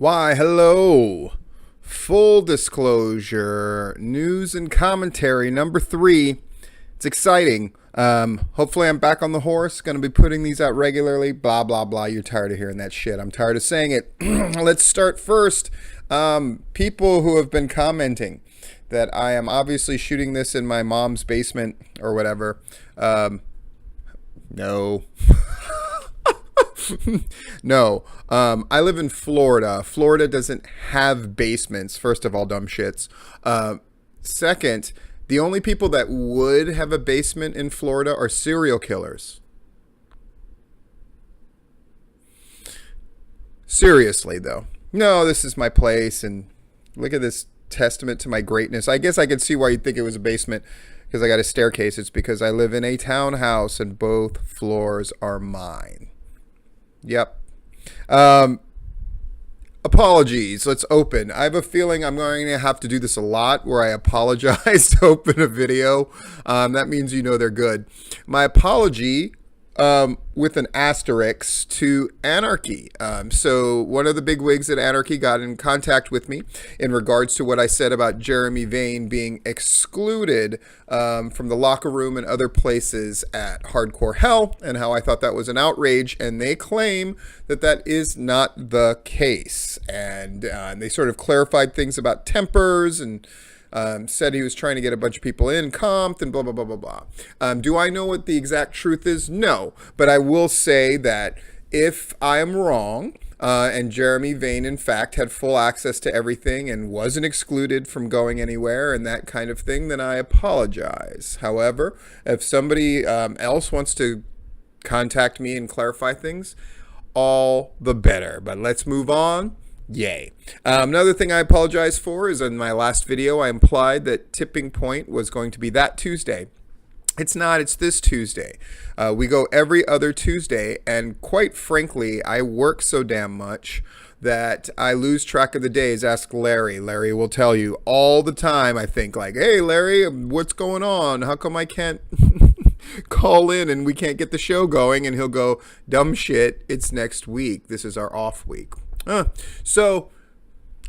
Why, hello. Full disclosure, news and commentary number 3. It's exciting. Hopefully I'm back on the horse. Going to be putting these out regularly. Blah, blah, blah. You're tired of hearing that shit. I'm tired of saying it. Let's start first. People who have been commenting that I am obviously shooting this in my mom's basement or whatever. No. No. I live in Florida. Florida doesn't have basements, first of all, dumb shits. Second, the only people that would have a basement in Florida are serial killers. Seriously, though. No, this is my place, and look at this testament to my greatness. I guess I could see why you'd think it was a basement, because I got a staircase. It's because I live in a townhouse, and both floors are mine. Yep. Apologies. Let's open. I have a feeling I'm going to have to do this a lot where I apologize to open a video. That means you know they're good. My apology with an asterisk to Anarchy. So one of the big wigs at Anarchy got in contact with me in regards to what I said about Jeremy Vane being excluded from the locker room and other places at Hardcore Hell, and how I thought that was an outrage, and they claim that that is not the case. And they sort of clarified things about tempers and said he was trying to get a bunch of people in, comped, and blah, blah, blah, blah, blah. Do I know what the exact truth is? No. But I will say that if I am wrong, and Jeremy Vane, in fact, had full access to everything and wasn't excluded from going anywhere and that kind of thing, then I apologize. However, if somebody else wants to contact me and clarify things, all the better. But let's move on. Yay. Another thing I apologize for is in my last video, I implied that Tipping Point was going to be that Tuesday. It's not. It's this Tuesday. We go every other Tuesday, and quite frankly, I work so damn much that I lose track of the days. Ask Larry. Larry will tell you all the time. I think like, hey, Larry, what's going on? How come I can't call in and we can't get the show going? And he'll go, dumb shit, it's next week. This is our off week. So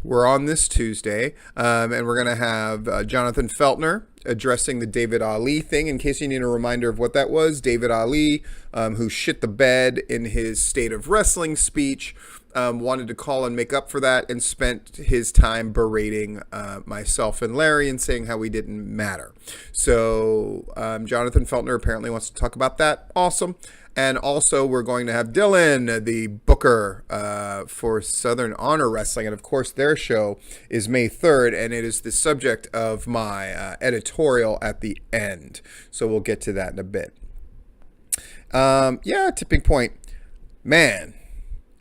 we're on this Tuesday, and we're going to have Jonathan Feltner addressing the David Ali thing. In case you need a reminder of what that was, David Ali, who shit the bed in his State of Wrestling speech, wanted to call and make up for that and spent his time berating myself and Larry and saying how we didn't matter. So Jonathan Feltner apparently wants to talk about that. Awesome. And also, we're going to have Dylan, the booker for Southern Honor Wrestling. And, of course, their show is May 3rd, and it is the subject of my editorial at the end. So we'll get to that in a bit. Yeah, Tipping Point. Man,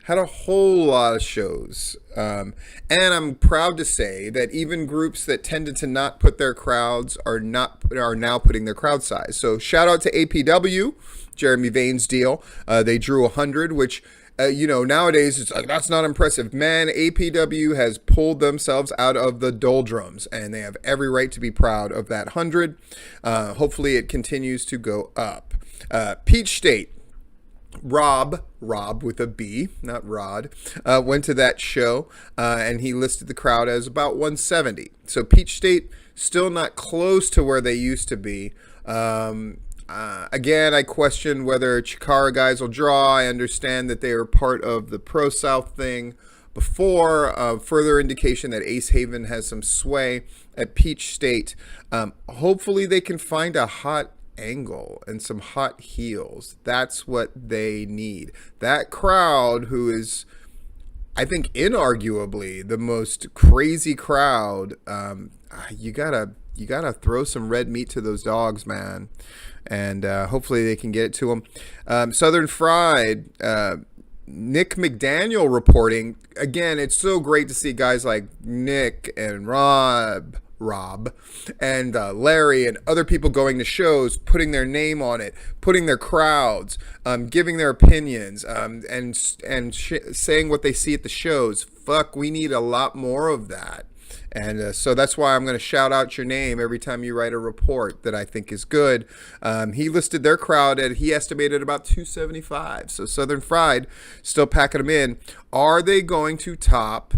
had a whole lot of shows. And I'm proud to say that even groups that tended to not put their crowds are now putting their crowd size. So shout out to APW, Jeremy Vane's deal. They drew 100, which, nowadays it's like, that's not impressive. Man, APW has pulled themselves out of the doldrums, and they have every right to be proud of that 100. Hopefully it continues to go up. Peach State. Rob with a B, not Rod, went to that show, and he listed the crowd as about 170. So Peach State still not close to where they used to be. Again, I question whether Chikara guys will draw. I understand that they are part of the Pro South thing before. Further indication that Ace Haven has some sway at Peach State. Hopefully they can find a hot angle and some hot heels. That's what they need. That crowd, who is, I think, inarguably the most crazy crowd, you gotta throw some red meat to those dogs, man. And hopefully they can get it to them. Southern Fried, Nick McDaniel reporting. Again, it's so great to see guys like Nick and Rob and Larry and other people going to shows, putting their name on it, putting their crowds, giving their opinions, and saying what they see at the shows. Fuck, we need a lot more of that. And so that's why I'm going to shout out your name every time you write a report that I think is good. He listed their crowd at, he estimated about 275. So Southern Fried still packing them in. Are they going to top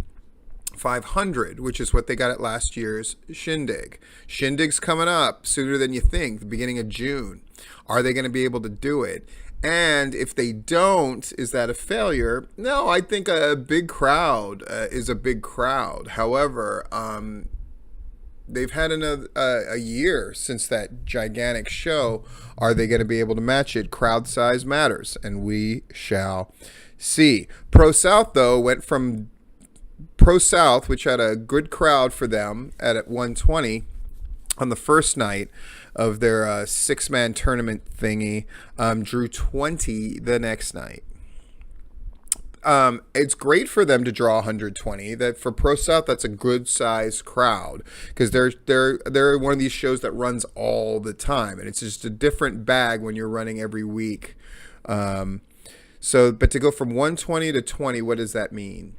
500, which is what they got at last year's Shindig. Shindig's coming up sooner than you think, the beginning of June. Are they going to be able to do it? And if they don't, is that a failure? No, I think a big crowd is a big crowd. However, they've had a year since that gigantic show. Are they going to be able to match it? Crowd size matters, and we shall see. Pro South, though, went from Pro South, which had a good crowd for them at 120 on the first night of their 6-man tournament thingy, drew 20 the next night. It's great for them to draw 120. That for Pro South, that's a good sized crowd, because they're one of these shows that runs all the time, and it's just a different bag when you're running every week. But to go from 120 to 20, what does that mean?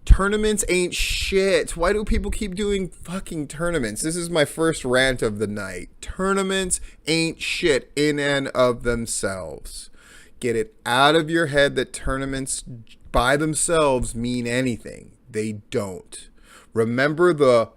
Tournaments ain't shit. Why do people keep doing fucking tournaments? This is my first rant of the night. Tournaments ain't shit in and of themselves. Get it out of your head that tournaments by themselves mean anything. They don't. Remember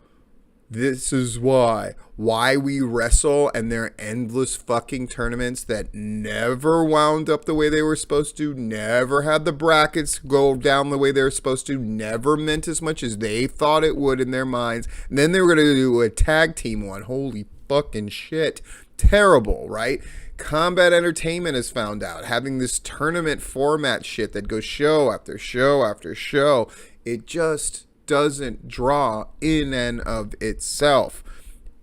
this is why we wrestle, and there are endless fucking tournaments that never wound up the way they were supposed to, never had the brackets go down the way they were supposed to, never meant as much as they thought it would in their minds. And then they were going to do a tag team one. Holy fucking shit. Terrible, right? Combat Entertainment has found out, having this tournament format shit that goes show after show after show, it just doesn't draw in and of itself.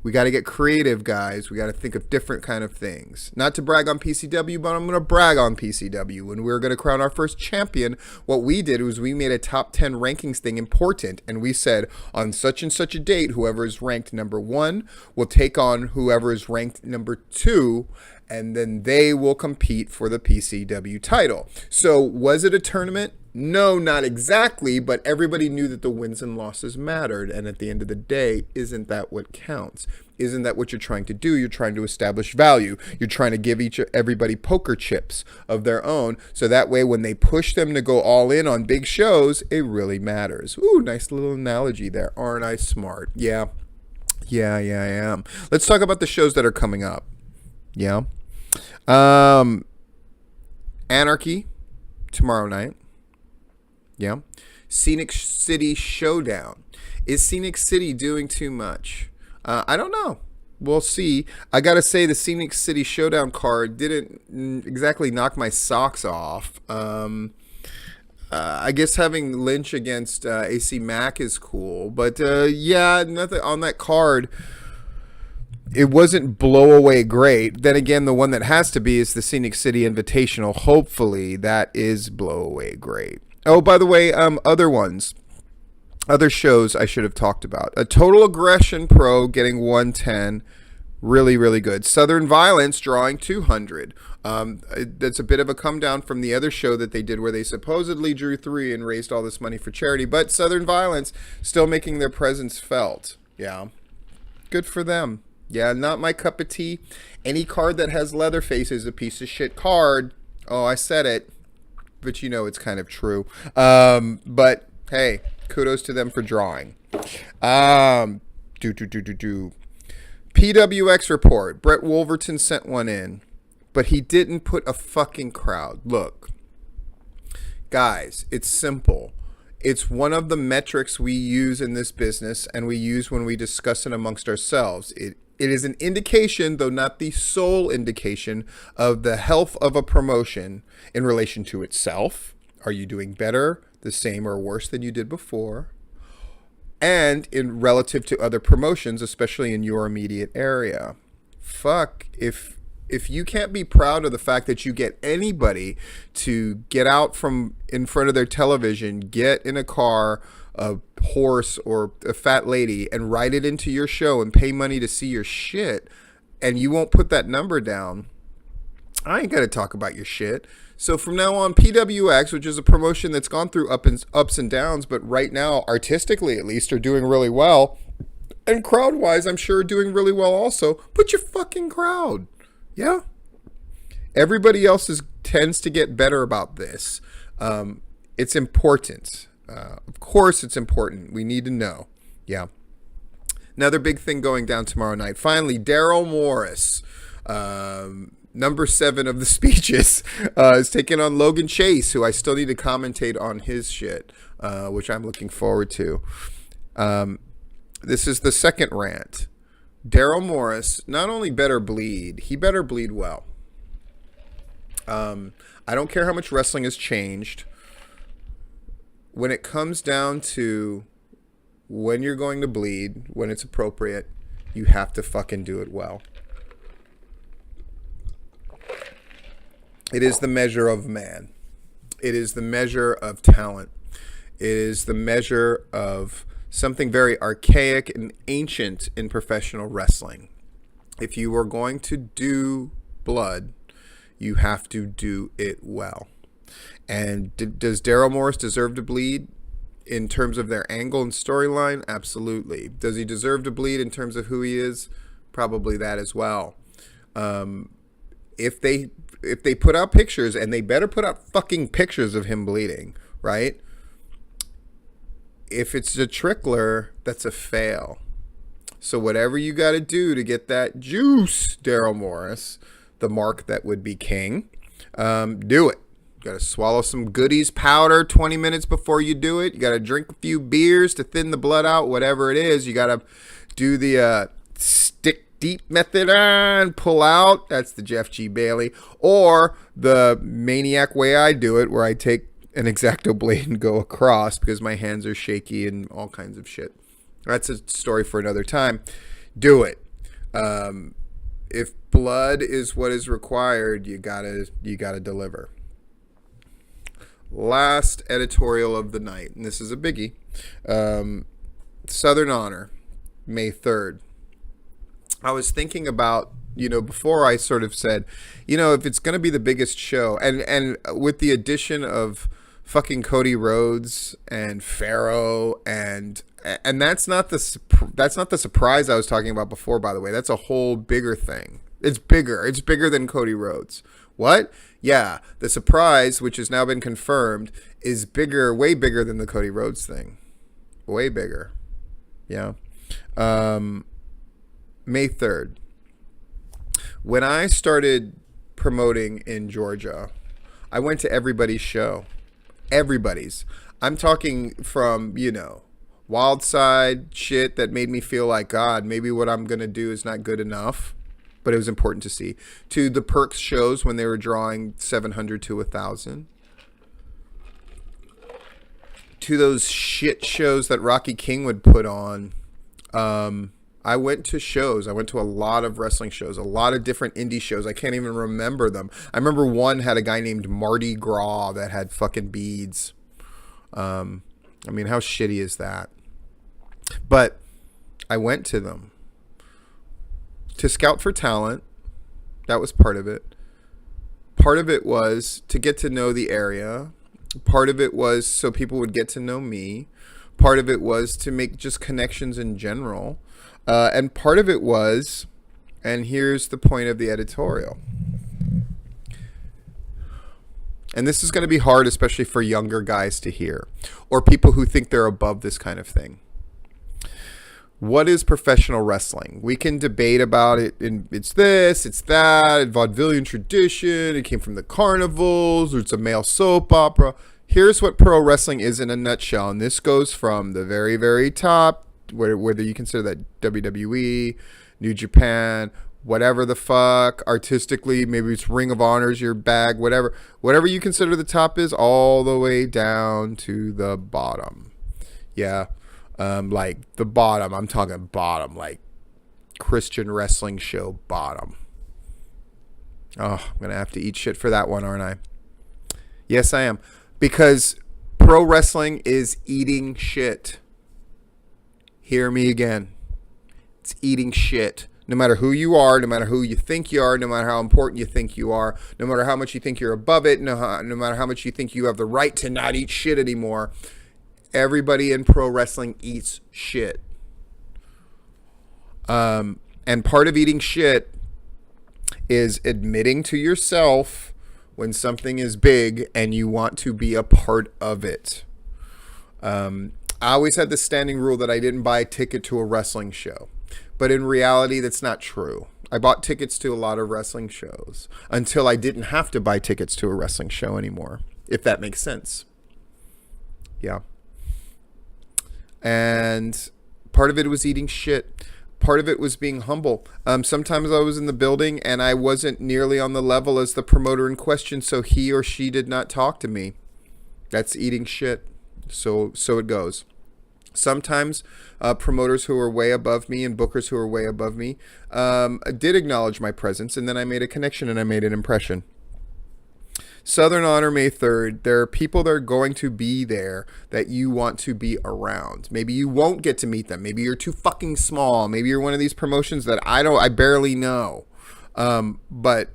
We got to get creative, guys. We got to think of different kind of things. Not to brag on PCW, but I'm going to brag on PCW. When we were going to crown our first champion, what we did was we made a top 10 rankings thing important. And we said, on such and such a date, whoever is ranked number 1 will take on whoever is ranked number 2, and then they will compete for the PCW title. So was it a tournament? No, not exactly, but everybody knew that the wins and losses mattered. And at the end of the day, isn't that what counts? Isn't that what you're trying to do? You're trying to establish value. You're trying to give everybody poker chips of their own, so that way when they push them to go all in on big shows, it really matters. Ooh, nice little analogy there. Aren't I smart? Yeah, I am. Let's talk about the shows that are coming up. Yeah. Anarchy tomorrow night. Yeah. Scenic City Showdown. Is Scenic City doing too much? I don't know. We'll see. I got to say, the Scenic City Showdown card didn't exactly knock my socks off. I guess having Lynch against AC Mack is cool. But yeah, nothing on that card. It wasn't blow away great. Then again, the one that has to be is the Scenic City Invitational. Hopefully that is blow away great. Oh, by the way, other shows I should have talked about. A Total Aggression Pro getting 110. Really, really good. Southern Violence drawing 200. That's a bit of a come down from the other show that they did where they supposedly drew 3 and raised all this money for charity. But Southern Violence still making their presence felt. Yeah. Good for them. Yeah, not my cup of tea. Any card that has Leatherface is a piece of shit card. Oh, I said it. But you know it's kind of true. But hey, kudos to them for drawing. PWX report. Brett Wolverton sent one in, but he didn't put a fucking crowd. Look, guys, it's simple. It's one of the metrics we use in this business, and we use when we discuss it amongst ourselves. It is an indication, though not the sole indication, of the health of a promotion in relation to itself. Are you doing better, the same, or worse than you did before? And in relative to other promotions, especially in your immediate area. Fuck, if you can't be proud of the fact that you get anybody to get out from in front of their television, get in a car, a horse or a fat lady, and ride it into your show and pay money to see your shit, and you won't put that number down, I ain't got to talk about your shit. So from now on, PWX, which is a promotion that's gone through ups and downs, but right now, artistically at least, are doing really well. And crowd-wise, I'm sure doing really well also. Put your fucking crowd. Yeah. Everybody else tends to get better about this. It's important. Of course, it's important. We need to know. Yeah. Another big thing going down tomorrow night. Finally, Daryl Morris, number 7 of the speeches, is taking on Logan Chase, who I still need to commentate on his shit, which I'm looking forward to. This is the second rant. Daryl Morris not only better bleed, he better bleed well. I don't care how much wrestling has changed. When it comes down to when you're going to bleed, when it's appropriate, you have to fucking do it well. It is the measure of man. It is the measure of talent. It is the measure of something very archaic and ancient in professional wrestling. If you are going to do blood, you have to do it well. And does Daryl Morris deserve to bleed in terms of their angle and storyline? Absolutely. Does he deserve to bleed in terms of who he is? Probably that as well. If they put out pictures, and they better put out fucking pictures of him bleeding, right? If it's a trickler, that's a fail. So whatever you got to do to get that juice, Daryl Morris, the mark that would be king, do it. You got to swallow some goodies powder 20 minutes before you do it. You got to drink a few beers to thin the blood out, whatever it is. You got to do the stick deep method and pull out. That's the Jeff G. Bailey. Or the maniac way I do it, where I take an X-Acto blade and go across because my hands are shaky and all kinds of shit. That's a story for another time. Do it. If blood is what is required, you gotta deliver. Last editorial of the night, and this is a biggie. Southern Honor, May 3rd. I was thinking about, before I sort of said, if it's going to be the biggest show, and with the addition of fucking Cody Rhodes and Pharaoh, and that's not the surprise I was talking about before, by the way. That's a whole bigger thing. It's bigger than Cody Rhodes. What? Yeah, the surprise, which has now been confirmed, is bigger, way bigger than the Cody Rhodes thing. Way bigger. Yeah. May 3rd. When I started promoting in Georgia, I went to everybody's show. Everybody's. I'm talking from, wild side shit that made me feel like, God, maybe what I'm going to do is not good enough, but it was important to see, to the Perks shows when they were drawing 700 to 1,000, to those shit shows that Rocky King would put on. I went to shows. I went to a lot of wrestling shows, a lot of different indie shows. I can't even remember them. I remember one had a guy named Mardi Gras that had fucking beads. How shitty is that? But I went to them to scout for talent. That was part of it. Part of it was to get to know the area. Part of it was so people would get to know me. Part of it was to make just connections in general. And part of it was, and here's the point of the editorial, and this is going to be hard, especially for younger guys to hear, or people who think they're above this kind of thing. What is professional wrestling? We can debate about it, and it's this, it's that, vaudevillian tradition, it came from the carnivals, or it's a male soap opera. Here's what pro wrestling is in a nutshell, and this goes from the very, very top, whether you consider that WWE, New Japan, whatever the fuck, artistically, maybe it's Ring of Honor's your bag, whatever you consider the top is, all the way down to the bottom. Yeah. Like the bottom, I'm talking bottom, like Christian wrestling show bottom. Oh, I'm going to have to eat shit for that one, aren't I? Yes, I am. Because pro wrestling is eating shit. Hear me again. It's eating shit. No matter who you are, no matter who you think you are, no matter how important you think you are, no matter how much you think you're above it, no matter how much you think you have the right to not eat shit anymore, everybody in pro wrestling eats shit. And part of eating shit is admitting to yourself when something is big and you want to be a part of it. I always had this standing rule that I didn't buy a ticket to a wrestling show. But in reality, that's not true. I bought tickets to a lot of wrestling shows until I didn't have to buy tickets to a wrestling show anymore, if that makes sense. Yeah. And part of it was eating shit. Part of it was being humble. Sometimes I was in the building and I wasn't nearly on the level as the promoter in question, so he or she did not talk to me. That's eating shit. So it goes. Sometimes promoters who are way above me and bookers who are way above me did acknowledge my presence, and then I made a connection and I made an impression. Southern Honor, May 3rd. There are people that are going to be there that you want to be around. Maybe you won't get to meet them. Maybe you're too fucking small. Maybe you're one of these promotions that I barely know. But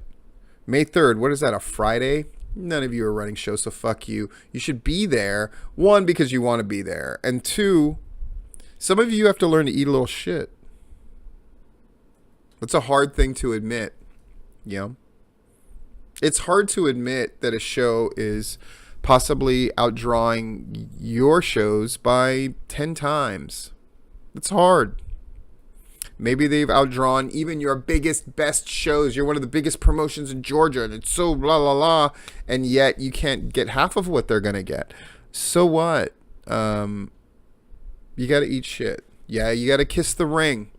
May 3rd, what is that, a Friday? None of you are running shows, so fuck you. You should be there, one, because you want to be there, and two, some of you have to learn to eat a little shit. That's a hard thing to admit, you know? It's hard to admit that a show is possibly outdrawing your shows by 10 times. It's hard. Maybe they've outdrawn even your biggest, best shows. You're one of the biggest promotions in Georgia, and it's so blah, blah, blah, and yet you can't get half of what they're going to get. So what? You got to eat shit. Yeah, you got to kiss the ring.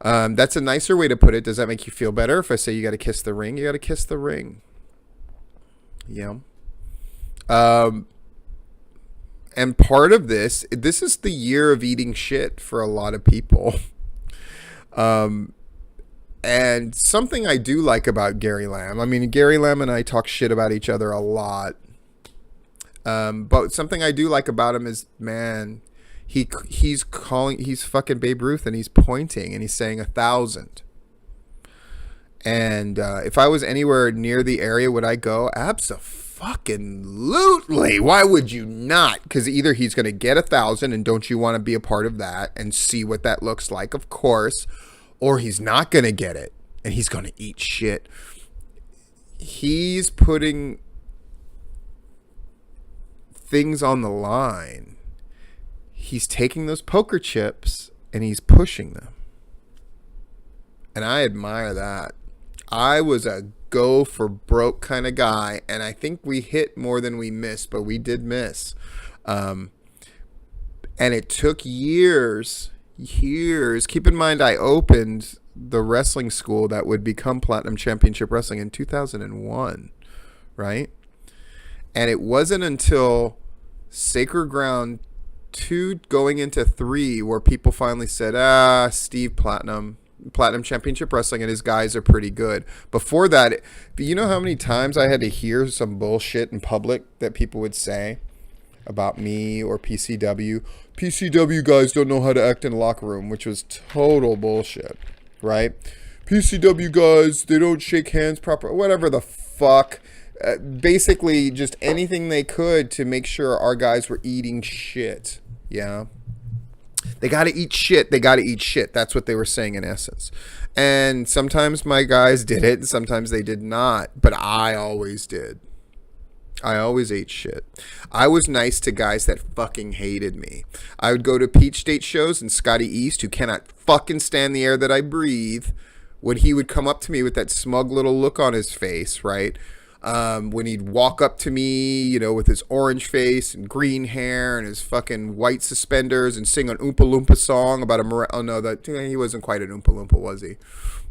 That's a nicer way to put it. Does that make you feel better if I say you got to kiss the ring? You got to kiss the ring. Yeah. And part of this is the year of eating shit for a lot of people. And something I do like about Gary Lamb, I mean, Gary Lamb and I talk shit about each other a lot. But something I do like about him is, man, he's fucking Babe Ruth, and he's pointing and he's saying 1,000. And if I was anywhere near the area, would I go? Abso-fucking-lutely. Why would you not? Because either he's going to get 1,000, and don't you want to be a part of that and see what that looks like? Of course. Or he's not going to get it, and he's going to eat shit. He's putting things on the line. He's taking those poker chips and he's pushing them. And I admire that. I was a go for broke kind of guy, and I think we hit more than we missed, but we did miss. And it took years. Keep in mind, I opened the wrestling school that would become Platinum Championship Wrestling in 2001, right? And it wasn't until Sacred Ground 2 going into 3 where people finally said, Steve Platinum Championship Wrestling and his guys are pretty good. Before that, you know how many times I had to hear some bullshit in public that people would say about me or PCW? PCW guys don't know how to act in a locker room, which was total bullshit, right? PCW guys, they don't shake hands proper, whatever the fuck. Basically, just anything they could to make sure our guys were eating shit. Yeah. They got to eat shit. That's what they were saying in essence. And sometimes my guys did it, and sometimes they did not. But I always did. I always ate shit. I was nice to guys that fucking hated me. I would go to Peach State shows, and Scotty East, who cannot fucking stand the air that I breathe, when he would come up to me with that smug little look on his face, right? When he'd walk up to me, you know, with his orange face and green hair and his fucking white suspenders and sing an Oompa Loompa song about he wasn't quite an Oompa Loompa, was he?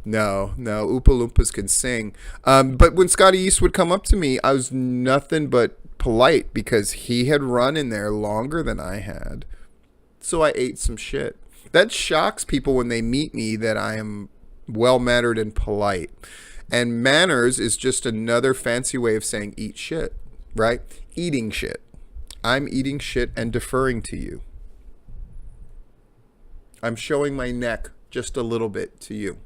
No, Oompa Loompas can sing. But when Scotty East would come up to me, I was nothing but polite because he had run in there longer than I had. So I ate some shit. That shocks people when they meet me that I am well-mannered and polite. And manners is just another fancy way of saying eat shit, right? Eating shit. I'm eating shit and deferring to you. I'm showing my neck just a little bit to you.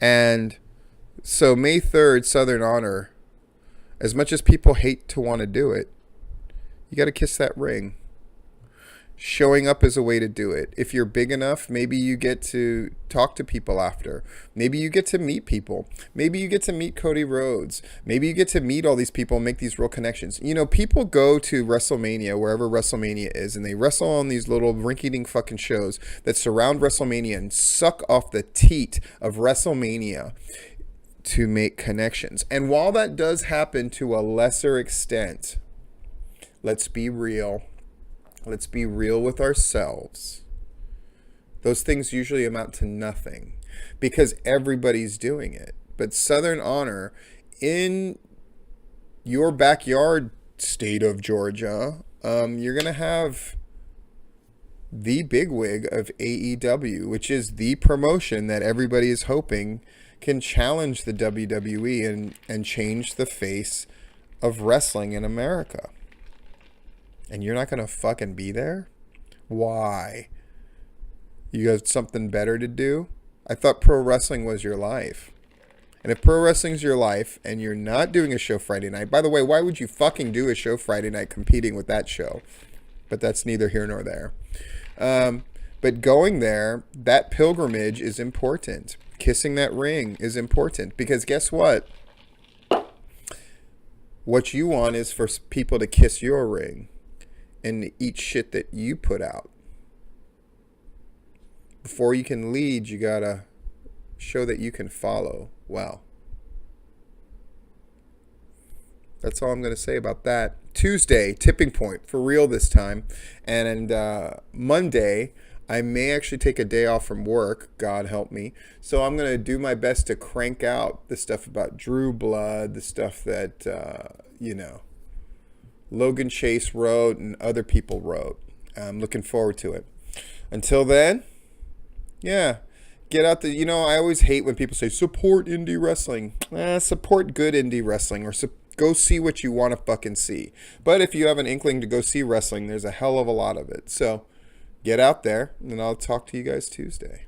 And so May 3rd, Southern Honor, as much as people hate to want to do it, you got to kiss that ring. Showing up is a way to do it. If you're big enough, maybe you get to talk to people after. Maybe you get to meet people. Maybe you get to meet Cody Rhodes. Maybe you get to meet all these people and make these real connections. You know, people go to WrestleMania, wherever WrestleMania is, and they wrestle on these little rinky-dink fucking shows that surround WrestleMania and suck off the teat of WrestleMania to make connections. And while that does happen to a lesser extent, let's be real. Let's be real with ourselves. Those things usually amount to nothing because everybody's doing it. But Southern Honor in your backyard state of Georgia, you're going to have the bigwig of AEW, which is the promotion that everybody is hoping can challenge the WWE and change the face of wrestling in America. And you're not going to fucking be there? Why? You got something better to do? I thought pro wrestling was your life. And if pro wrestling's your life and you're not doing a show Friday night, by the way, why would you fucking do a show Friday night competing with that show? But that's neither here nor there. But going there, that pilgrimage is important. Kissing that ring is important. Because guess what? What you want is for people to kiss your ring and eat shit that you put out. Before you can lead, you gotta show that you can follow well. That's all I'm gonna say about that. Tuesday, tipping point, for real this time. And Monday, I may actually take a day off from work, God help me. So I'm gonna do my best to crank out the stuff about Drew Blood, the stuff that, Logan Chase wrote and other people wrote. I'm looking forward to it. Until then, yeah, get out the, I always hate when people say support indie wrestling. Support good indie wrestling, or go see what you want to fucking see. But if you have an inkling to go see wrestling, there's a hell of a lot of it. So get out there, and I'll talk to you guys Tuesday.